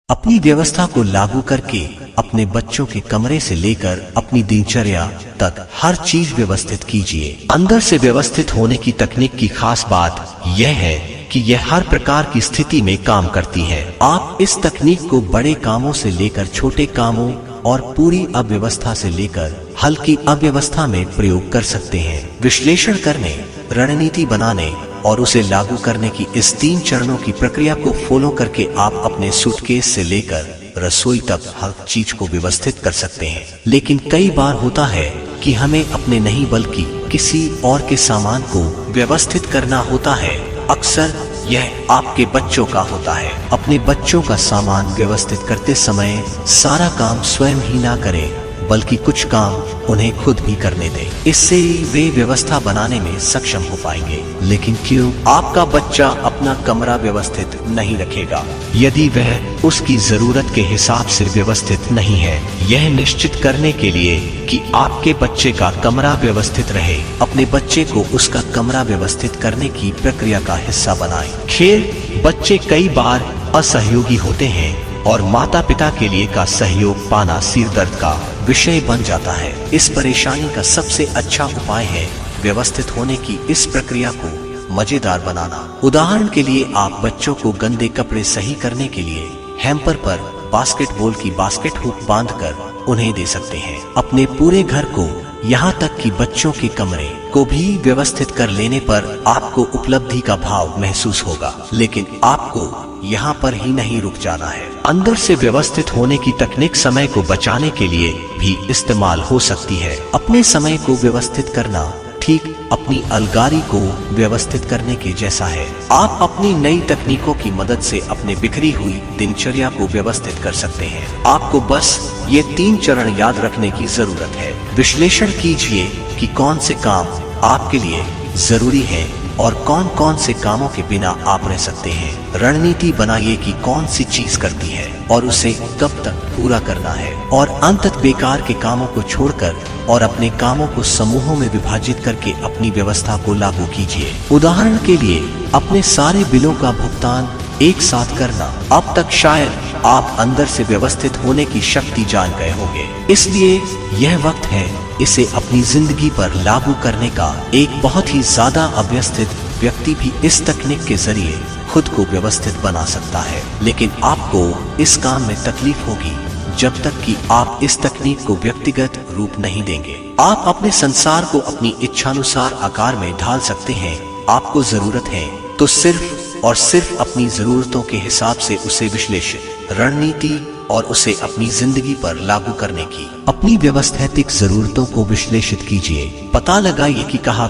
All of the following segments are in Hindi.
अपनी व्यवस्था को लागू करके अपने बच्चों के कमरे से लेकर अपनी दिनचर्या तक हर चीज व्यवस्थित कीजिए। अंदर से व्यवस्थित होने की तकनीक की खास बात यह है कि यह हर प्रकार की स्थिति में काम करती है। आप इस तकनीक को बड़े कामों से लेकर छोटे कामों और पूरी अव्यवस्था से लेकर हल्की अव्यवस्था में प्रयोग कर सकते हैं। विश्लेषण करने, रणनीति बनाने और उसे लागू करने की इस 3 चरणों की प्रक्रिया को फॉलो करके आप अपने सूटकेस से लेकर रसोई तक हर चीज को व्यवस्थित कर सकते हैं। लेकिन कई बार होता है कि हमें अपने नहीं बल्कि किसी और के सामान को व्यवस्थित करना होता है। अक्सर यह आपके बच्चों का होता है। अपने बच्चों का सामान व्यवस्थित करते समय सारा काम स्वयं ही ना करें, बल्कि कुछ काम उन्हें खुद भी करने दें। इससे वे व्यवस्था बनाने में सक्षम हो पाएंगे। लेकिन क्यों आपका बच्चा अपना कमरा व्यवस्थित नहीं रखेगा यदि वह उसकी जरूरत के हिसाब से व्यवस्थित नहीं है? यह निश्चित करने के लिए कि आपके बच्चे का कमरा व्यवस्थित रहे, अपने बच्चे को उसका कमरा व्यवस्थित करने की प्रक्रिया का हिस्सा बनाएं। खैर, बच्चे कई बार असहयोगी होते हैं और माता पिता के लिए का सहयोग पाना सिर दर्द का विषय बन जाता है। इस परेशानी का सबसे अच्छा उपाय है व्यवस्थित होने की इस प्रक्रिया को मजेदार बनाना। उदाहरण के लिए आप बच्चों को गंदे कपड़े सही करने के लिए हैम्पर पर बास्केटबॉल की बास्केट हुक बांधकर उन्हें दे सकते हैं। अपने पूरे घर को यहाँ तक कि बच्चों के कमरे को भी व्यवस्थित कर लेने पर आपको उपलब्धि का भाव महसूस होगा। लेकिन आपको यहाँ पर ही नहीं रुक जाना है। अंदर से व्यवस्थित होने की तकनीक समय को बचाने के लिए भी इस्तेमाल हो सकती है। अपने समय को व्यवस्थित करना ठीक अपनी अलगारी को व्यवस्थित करने के जैसा है। आप अपनी नई तकनीकों की मदद से अपने बिखरी हुई दिनचर्या को व्यवस्थित कर सकते हैं। आपको बस ये 3 चरण याद रखने की जरूरत है। विश्लेषण कीजिए कि कौन से काम आपके लिए जरूरी है और कौन कौन से कामों के बिना आप रह सकते हैं। रणनीति बनाइए कि कौन सी चीज करती है और उसे कब तक पूरा करना है। और अंततः बेकार के कामों को छोड़कर और अपने कामों को समूहों में विभाजित करके अपनी व्यवस्था को लागू कीजिए। उदाहरण के लिए अपने सारे बिलों का भुगतान एक साथ करना। अब तक शायद आप अंदर से व्यवस्थित होने की शक्ति जान गए होंगे, इसलिए यह वक्त है इसे अपनी जिंदगी पर लागू करने का। एक बहुत ही ज्यादा अव्यवस्थित व्यक्ति भी इस तकनीक के जरिए खुद को व्यवस्थित बना सकता है। लेकिन आपको इस काम में तकलीफ होगी जब तक कि आप इस तकनीक को व्यक्तिगत रूप नहीं देंगे। आप अपने संसार को अपनी इच्छानुसार आकार में ढाल सकते हैं। आपको जरूरत है तो सिर्फ और सिर्फ अपनी जरूरतों के हिसाब से उसे विश्लेषित, रणनीति और उसे अपनी जिंदगी पर लागू करने की। अपनी व्यवस्थित जरूरतों को विश्लेषित कीजिए। पता लगाइए कि कहाँ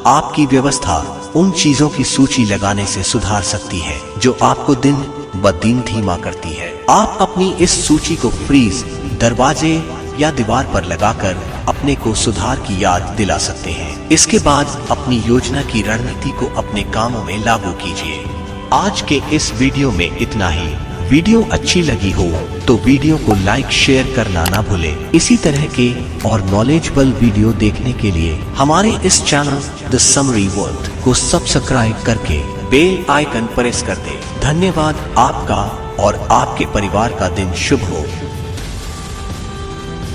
आपकी व्यवस्था उन चीजों की सूची लगाने से सुधार सकती है जो आपको दिन ब दिन धीमा करती है। आप अपनी इस सूची को फ्रीज, दरवाजे या दीवार पर लगाकर अपने को सुधार की याद दिला सकते हैं। इसके बाद अपनी योजना की रणनीति को अपने कामों में लागू कीजिए। आज के इस वीडियो में इतना ही। वीडियो अच्छी लगी हो तो वीडियो को लाइक शेयर करना ना भूलें। इसी तरह के और नॉलेजेबल वीडियो देखने के लिए हमारे इस चैनल द समरी वर्ल्ड को सब्सक्राइब करके बेल आइकन प्रेस कर दें। धन्यवाद। आपका और आपके परिवार का दिन शुभ हो।